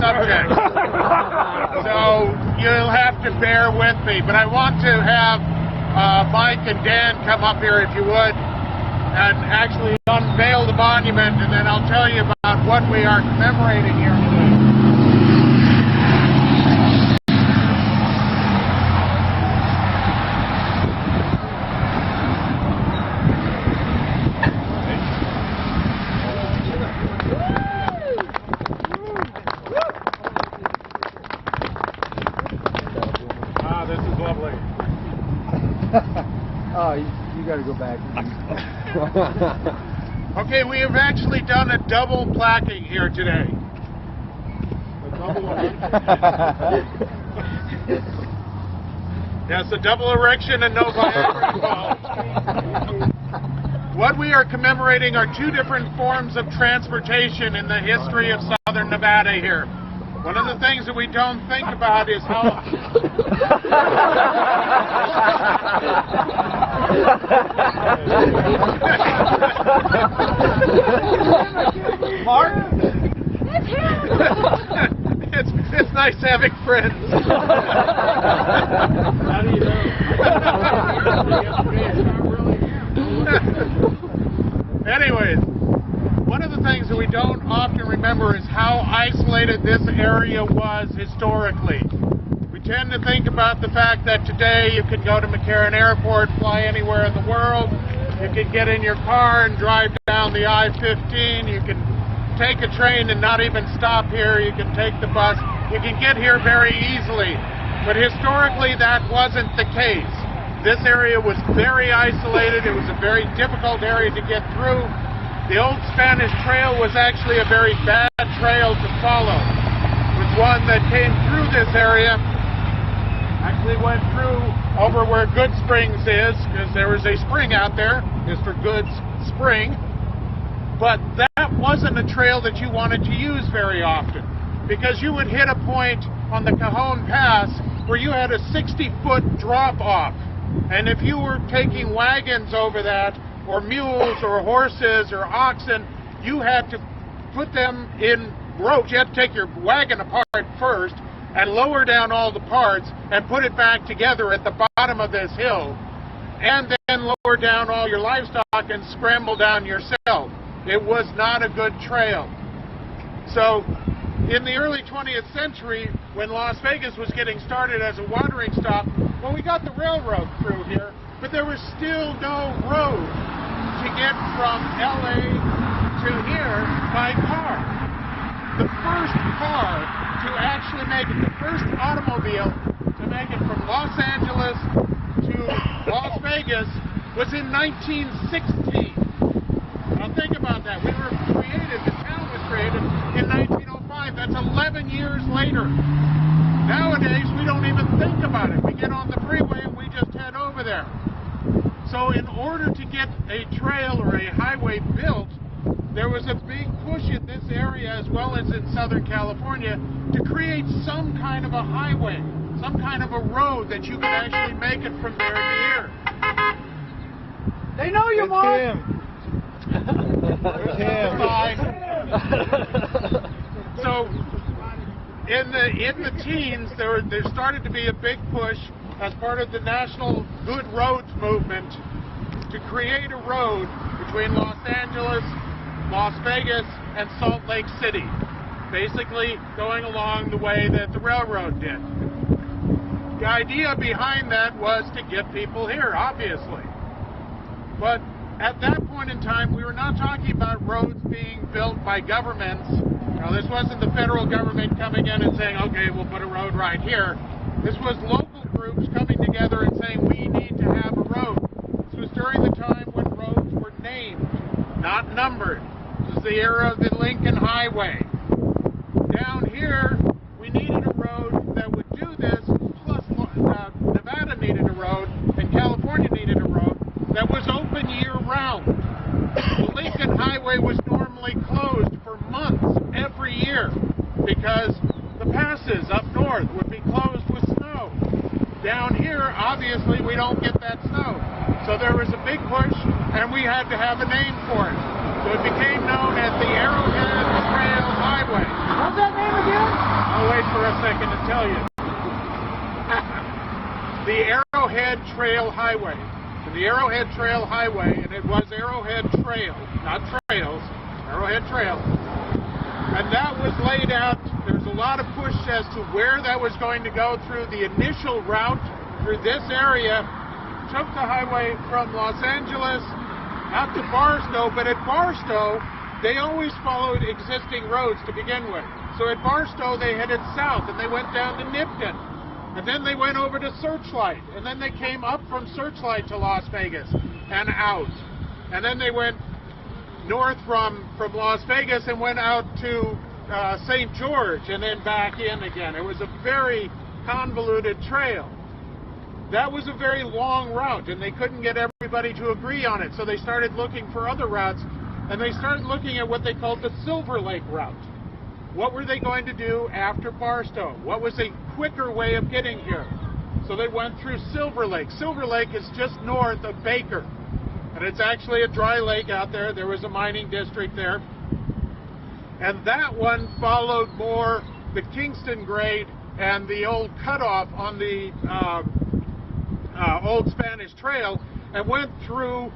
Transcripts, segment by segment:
subject. So you'll have to bear with me. But I want to have Mike and Dan come up here, if you would, and actually unveil the monument, and then I'll tell you about what we are commemorating here today. Oh, you got to go back. Okay, we have actually done a double plaquing here today. A double Yes, a double erection and no Viagra involved. What we are commemorating are two different forms of transportation in the history of southern Nevada here. One of the things that we don't think about is how... Mark? It's nice having friends. How do you know? Anyways, one of the things that we don't often remember is how isolated this area was historically. We tend to think about the fact that today you can go to McCarran Airport, fly anywhere in the world. You can get in your car and drive down the I-15. You can take a train and not even stop here. You can take the bus. You can get here very easily. But historically, that wasn't the case. This area was very isolated. It was a very difficult area to get through. The old Spanish Trail was actually a very bad trail to follow. It was one that came through this area, actually went through over where Good Springs is, because there was a spring out there, just for Goods Spring. But that wasn't a trail that you wanted to use very often, because you would hit a point on the Cajon Pass where you had a 60-foot drop-off. And if you were taking wagons over that, or mules, or horses, or oxen, you had to put them in ropes. You had to take your wagon apart first, and lower down all the parts, and put it back together at the bottom of this hill, and then lower down all your livestock and scramble down yourself. It was not a good trail. So, in the early 20th century, when Las Vegas was getting started as a watering stop, well, we got the railroad through here, but there was still no road to get from LA to here by car. The first car to actually make it, the first automobile to make it from Los Angeles to Las Vegas was in 1916. Now think about that. We were created, the town was created in 1905. That's 11 years later. Nowadays, we don't even think about it. We get on the freeway and we just head over there. So in order to get a trail or a highway built, there was a big push in this area, as well as in Southern California, to create some kind of a highway, some kind of a road that you could actually make it from there to here. They know you, Mark. So in the teens, there started to be a big push as part of the National Good Roads movement to create a road between Los Angeles, Las Vegas, and Salt Lake City, basically going along the way that the railroad did. The idea behind that was to get people here, obviously. But at that point in time, we were not talking about roads being built by governments. Now, this wasn't the federal government coming in and saying, okay, we'll put a road right here. This was local groups coming together and saying, we need to have a road. This was during the time when roads were named, not numbered. This is the era of the Lincoln Highway. Down here, we needed a road that would do this, plus Nevada needed a road, and California needed a road that was open year-round. The Lincoln Highway was normally closed for months every year because the passes up north would be closed with snow. Down here, obviously, we don't get that snow. So there was a big push, and we had to have a name for it. So it became known as the Arrowhead Trail Highway. What's that name again? I'll wait for a second to tell you. The Arrowhead Trail Highway. So the Arrowhead Trail Highway, and it was Arrowhead Trail, not trails, Arrowhead Trail. And that was laid out, there was a lot of push as to where that was going to go through. The initial route through this area took the highway from Los Angeles out to Barstow, but at Barstow, they always followed existing roads to begin with. So at Barstow, they headed south, and they went down to Nipton. And then they went over to Searchlight, and then they came up from Searchlight to Las Vegas and out. And then they went north from Las Vegas and went out to St. George and then back in again. It was a very convoluted trail. That was a very long route, and they couldn't get everybody to agree on it. So they started looking for other routes, and they started looking at what they called the Silver Lake route. What were they going to do after Barstow? What was a quicker way of getting here? So they went through Silver Lake. Silver Lake is just north of Baker. And it's actually a dry lake out there. There was a mining district there. And that one followed more the Kingston grade and the old cutoff on the Old Spanish Trail and went through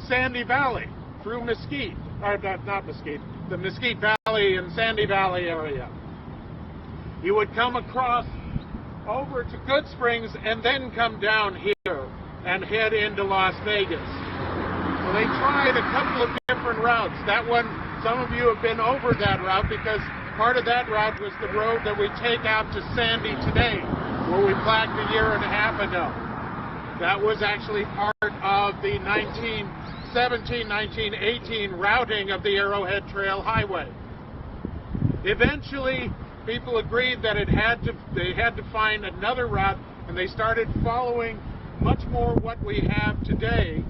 Sandy Valley, through Mesquite. Or not Mesquite, the Mesquite Valley and Sandy Valley area. You would come across over to Good Springs and then come down here and head into Las Vegas. So they tried a couple of different routes. That one, some of you have been over that route because part of that route was the road that we take out to Sandy today, where we plaqued a year and a half ago. That was actually part of the 1918 routing of the Arrowhead Trail Highway. Eventually, people agreed that they had to find another route, and they started following much more what we have today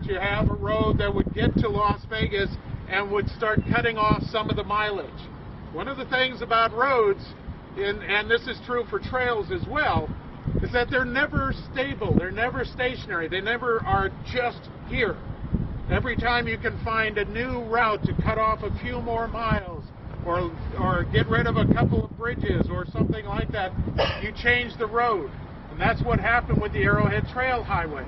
to have a road that would get to Las Vegas and would start cutting off some of the mileage. One of the things about roads, and this is true for trails as well, is that they're never stable, they're never stationary, they never are just here. Every time you can find a new route to cut off a few more miles or get rid of a couple of bridges or something like that, you change the road. And that's what happened with the Arrowhead Trail Highway.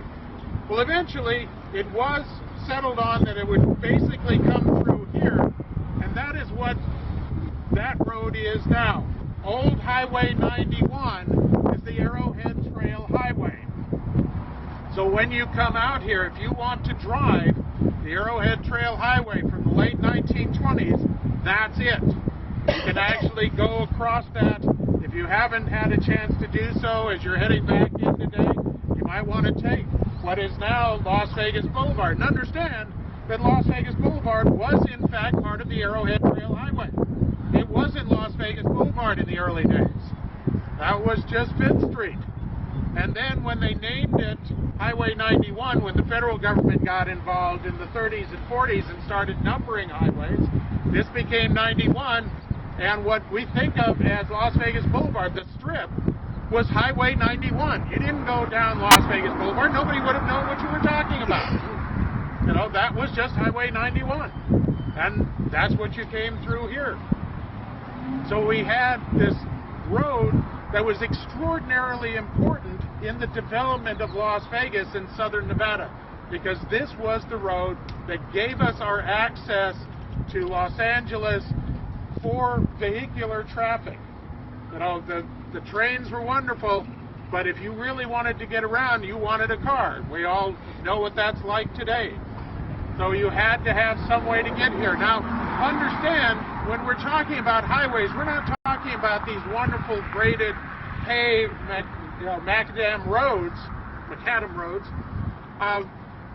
Well, eventually, it was settled on that it would basically come through here, and that is what that road is now. Old Highway 91 is the Arrowhead Trail Highway. So when you come out here, if you want to drive the Arrowhead Trail Highway from the late 1920s, that's it. You can actually go across that. If you haven't had a chance to do so as you're heading back in today, you might want to take what is now Las Vegas Boulevard. And understand that Las Vegas Boulevard was in fact part of the Arrowhead Trail Highway. It wasn't Las Vegas Boulevard in the early days. That was just 5th Street. And then when they named it Highway 91, when the federal government got involved in the 30s and 40s and started numbering highways, this became 91, and what we think of as Las Vegas Boulevard, the strip, was Highway 91. You didn't go down Las Vegas Boulevard, nobody would have known what you were talking about. You know, that was just Highway 91, and that's what you came through here. So we had this road that was extraordinarily important in the development of Las Vegas and southern Nevada, because this was the road that gave us our access to Los Angeles for vehicular traffic. You know, the trains were wonderful, but if you really wanted to get around, you wanted a car. We all know what that's like today. So you had to have some way to get here. Now, understand, when we're talking about highways, we're not talking about these wonderful graded, paved, macadam roads.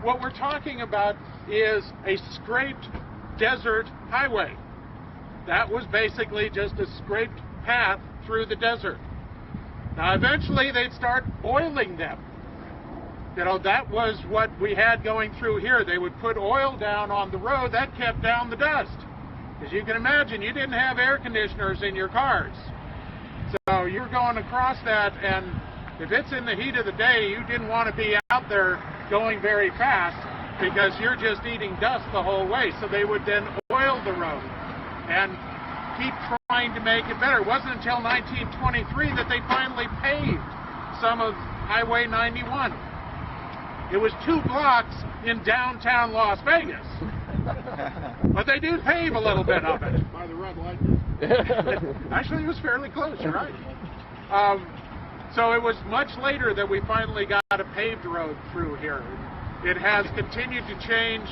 What we're talking about is a scraped desert highway. That was basically just a scraped path through the desert. Now, eventually, they'd start oiling them. You know, that was what we had going through here. They would put oil down on the road. That kept down the dust. As you can imagine, you didn't have air conditioners in your cars. So you're going across that, and if it's in the heat of the day, you didn't want to be out there going very fast. because you're just eating dust the whole way. So they would then oil the road and keep trying to make it better. It wasn't until 1923 that they finally paved some of Highway 91. It was 2 blocks in downtown Las Vegas. But they did pave a little bit of it. By the red light. Actually, it was fairly close, you're right. So it was much later that we finally got a paved road through here. It has continued to change.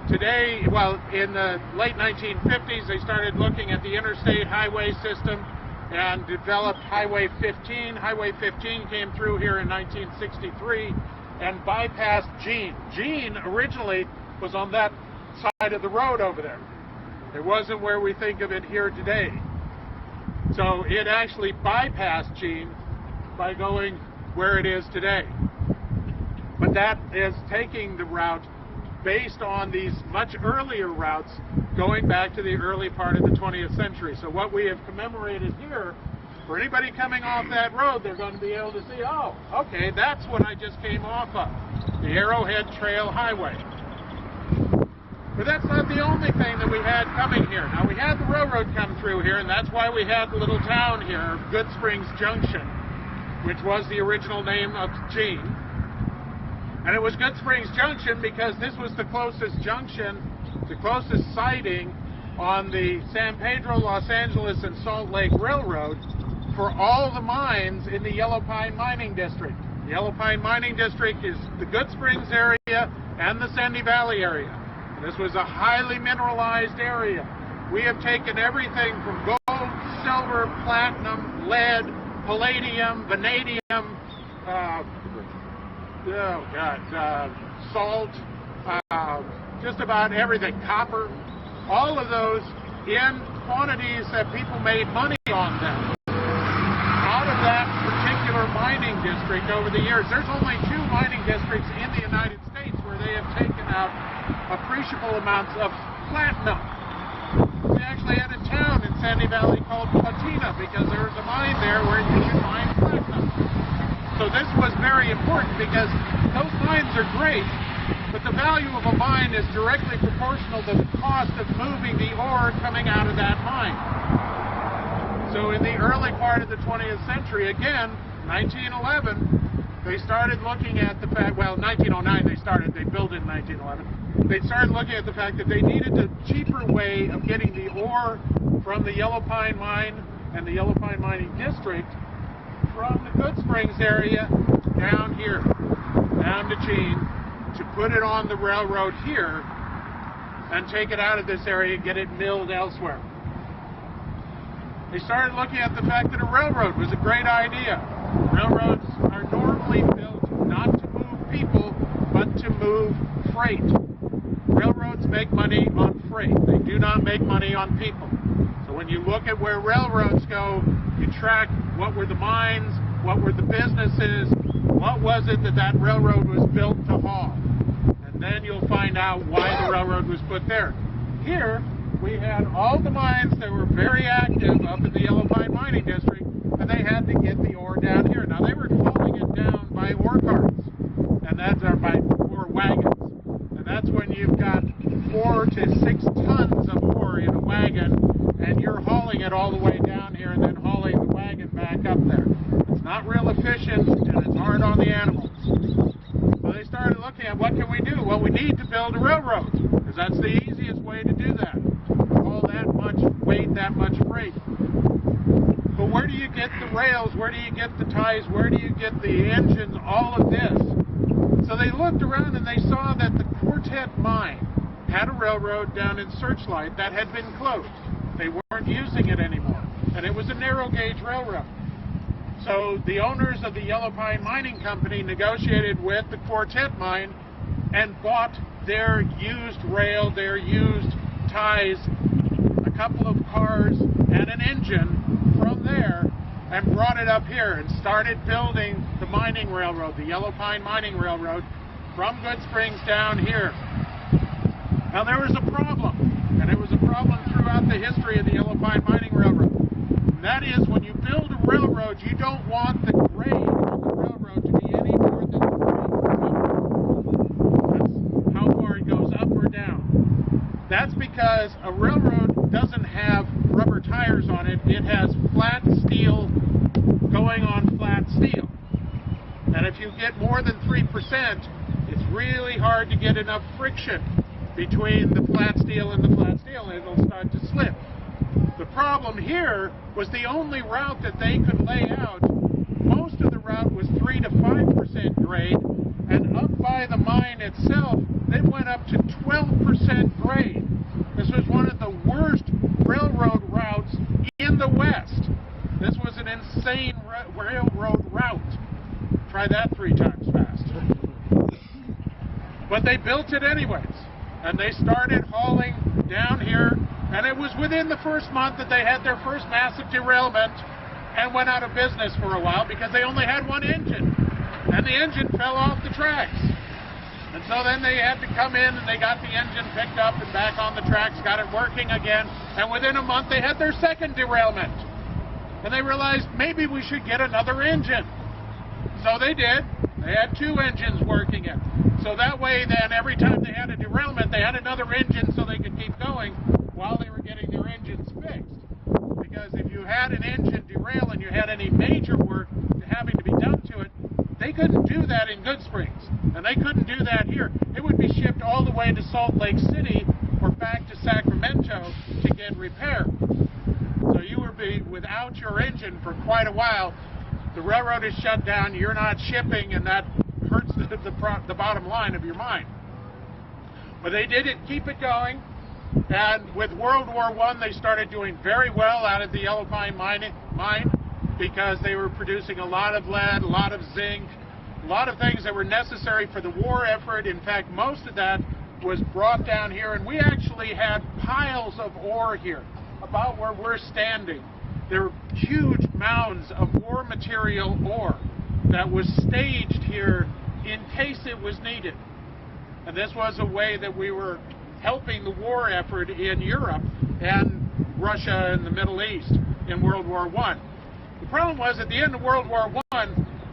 Today, well, in the late 1950s, they started looking at the interstate highway system and developed Highway 15. Highway 15 came through here in 1963 and bypassed Jean. Jean originally was on that side of the road over there. It wasn't where we think of it here today. So it actually bypassed Jean by going where it is today. But that is taking the route based on these much earlier routes going back to the early part of the 20th century. So what we have commemorated here, for anybody coming off that road, they're going to be able to see, oh, okay, that's what I just came off of, the Arrowhead Trail Highway. But that's not the only thing that we had coming here. Now, we had the railroad come through here, and that's why we had the little town here, Good Springs Junction, which was the original name of Jean. And it was Good Springs Junction because this was the closest junction, the closest siding on the San Pedro, Los Angeles, and Salt Lake Railroad for all the mines in the Yellow Pine Mining District. The Yellow Pine Mining District is the Good Springs area and the Sandy Valley area. This was a highly mineralized area. We have taken everything from gold, silver, platinum, lead, palladium, vanadium, salt, just about everything, copper, all of those in quantities that people made money on them. Out of that particular mining district over the years, there's only 2 mining districts in the United States where they have taken out appreciable amounts of platinum. We actually had a town in Sandy Valley called Patina because there was a mine there where you could mine platinum. So this was very important because those mines are great, but the value of a mine is directly proportional to the cost of moving the ore coming out of that mine. So in the early part of the 20th century, again, 1911, they started looking at the fact, well, 1909 they built it in 1911. They started looking at the fact that they needed a cheaper way of getting the ore from the Yellow Pine Mine and the Yellow Pine Mining District from the Good Springs area down here, down to Jean, to put it on the railroad here and take it out of this area and get it milled elsewhere. They started looking at the fact that a railroad was a great idea. Railroads are normally built not to move people, but to move freight. Railroads make money on freight. They do not make money on people. So when you look at where railroads go, you track what were the mines, what were the businesses, what was it that that railroad was built to haul. And then you'll find out why the railroad was put there. Here, we had all the mines that were very active up in the Yellow Pine Mining District, and they had to get the ore down here. Now, they were hauling it down by ore carts, and that's by ore wagons. And that's when you've got 4 to 6 tons of ore in a wagon, and you're hauling it all the way down here and then hauling the wagon back up there. It's not real efficient, and it's hard on the animals. So they started looking at what can we do? Well, we need to build a railroad, because that's the easiest way to do that. Haul that much weight, that much freight. But where do you get the rails? Where do you get the ties? Where do you get the engines? All of this. So they looked around and they saw that the Quartet Mine had a railroad down in Searchlight that had been closed. They weren't using it anymore. And it was a narrow gauge railroad. So the owners of the Yellow Pine Mining Company negotiated with the Quartet Mine and bought their used rail, their used ties, a couple of cars, and an engine from there, and brought it up here and started building the mining railroad, the Yellow Pine Mining Railroad, from Good Springs down here. Now there was a problem, and it was a problem throughout the history of the Yellow Pine Mining Railroad. And that is, when you build a railroad, you don't want the grade of the railroad to be any more than 3%. That's how far because a railroad doesn't have rubber tires on it. It has flat steel going on flat steel. And if you get more than 3%, it's really hard to get enough friction between the flat steel and the flat steel, and it'll start to slip. The problem here was the only route that they could lay out. Most of the route was 3 to 5% grade, and up by the mine itself, they went up to 12% grade. This was one of the worst railroad routes in the West. This was an insane railroad route. Try that 3 times fast. But they built it anyways, and they started hauling down here, and it was within the first month that they had their first massive derailment and went out of business for a while because they only had one engine, and the engine fell off the tracks. And so then they had to come in and they got the engine picked up and back on the tracks, got it working again, and within a month they had their second derailment. And they realized maybe we should get another engine. So they did. They had 2 engines working it. So that way then every time they had a derailment, they had another engine so they could keep going while they were getting their engines fixed. Because if you had an engine derail and you had any major work having to be done to it, they couldn't do that in Good Springs. And they couldn't do that here. It would be shipped all the way to Salt Lake City or back to Sacramento to get repaired. So you would be without your engine for quite a while. The railroad is shut down, you're not shipping, and that hurts the bottom line of your mine. But they did keep it going, and with World War I, they started doing very well out of the Yellow Pine mine because they were producing a lot of lead, a lot of zinc, a lot of things that were necessary for the war effort. In fact, most of that was brought down here, and we actually had piles of ore here, about where we're standing. There were huge mounds of war material ore that was staged here in case it was needed. And this was a way that we were helping the war effort in Europe and Russia and the Middle East in World War I. The problem was at the end of World War I,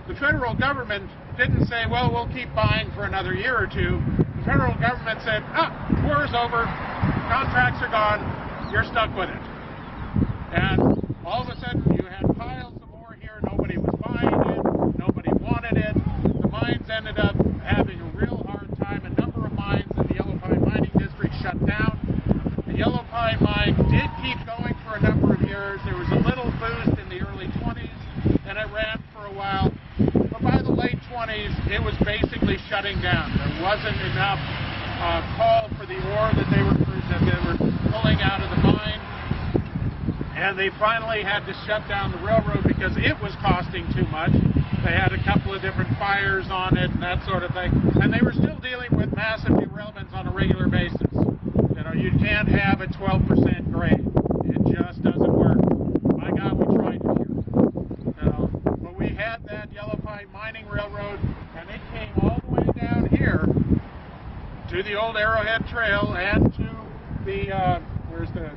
the federal government didn't say, well, we'll keep buying for another year or 2. The federal government said, war is over, contracts are gone, you're stuck with it. And all of a sudden, you had piles of ore here. Nobody was buying it. Nobody wanted it. The mines ended up having a real hard time. A number of mines in the Yellow Pine Mining District shut down. The Yellow Pine Mine did keep going for a number of years. There was a little boost in the early 20s, and it ran for a while. But by the late 20s, it was basically shutting down. There wasn't enough call for the ore that they were pulling out of the mine. And they finally had to shut down the railroad because it was costing too much. They had a couple of different fires on it and that sort of thing. And they were still dealing with massive derailments on a regular basis. You know, you can't have a 12% grade. It just doesn't work. My God, we tried it here. You know, but we had that Yellow Pine Mining Railroad, and it came all the way down here to the old Arrowhead Trail and to the, where's the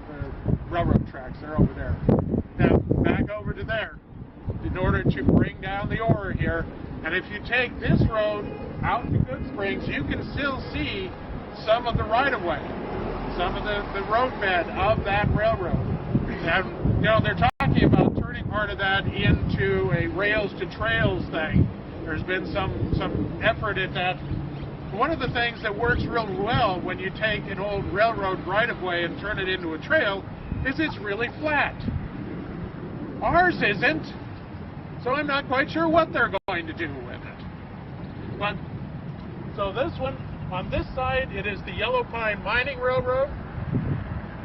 railroad tracks, they're over there. Now, back over to there in order to bring down the ore here. And if you take this road out to Good Springs, you can still see some of the right-of-way, some of the roadbed of that railroad. And, you know, they're talking about turning part of that into a rails-to-trails thing. There's been some effort at that. One of the things that works real well when you take an old railroad right-of-way and turn it into a trail is it's really flat. Ours isn't, so I'm not quite sure what they're going to do with it. But, so this one, on this side, it is the Yellow Pine Mining Railroad.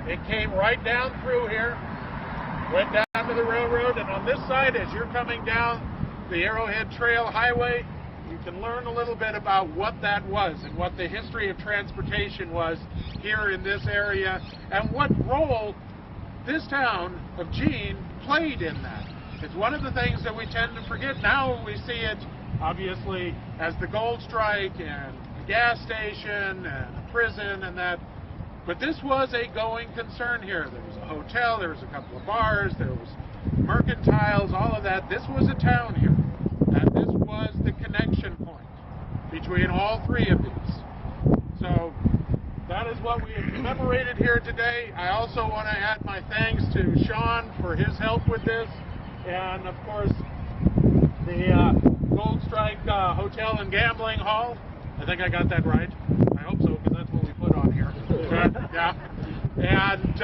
It came right down through here, went down to the railroad, and on this side, as you're coming down the Arrowhead Trail Highway, you can learn a little bit about what that was and what the history of transportation was here in this area, and what role this town of Jean played in that. It's one of the things that we tend to forget. Now we see it, obviously, as the gold strike and a gas station and a prison and that. But this was a going concern here. There was a hotel, there was a couple of bars, there was mercantiles, all of that. This was a town here. And this was the connection point between all 3 of these. So that is what we have commemorated here today. I also want to add my thanks to Sean for his help with this, and of course the Gold Strike Hotel and Gambling Hall. I think I got that right. I hope so, because that's what we put on here. Yeah. And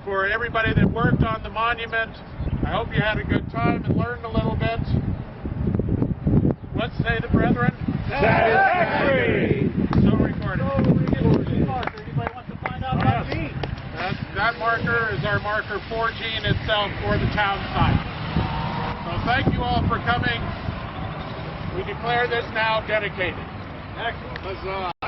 for everybody that worked on the monument, I hope you had a good time and learned a little bit. What say the brethren? Satisfactory! So recorded. Anybody wants to find out about me? That marker is our marker 4G in itself for the town site. So thank you all for coming. We declare this now dedicated. Excellent. Huzzah.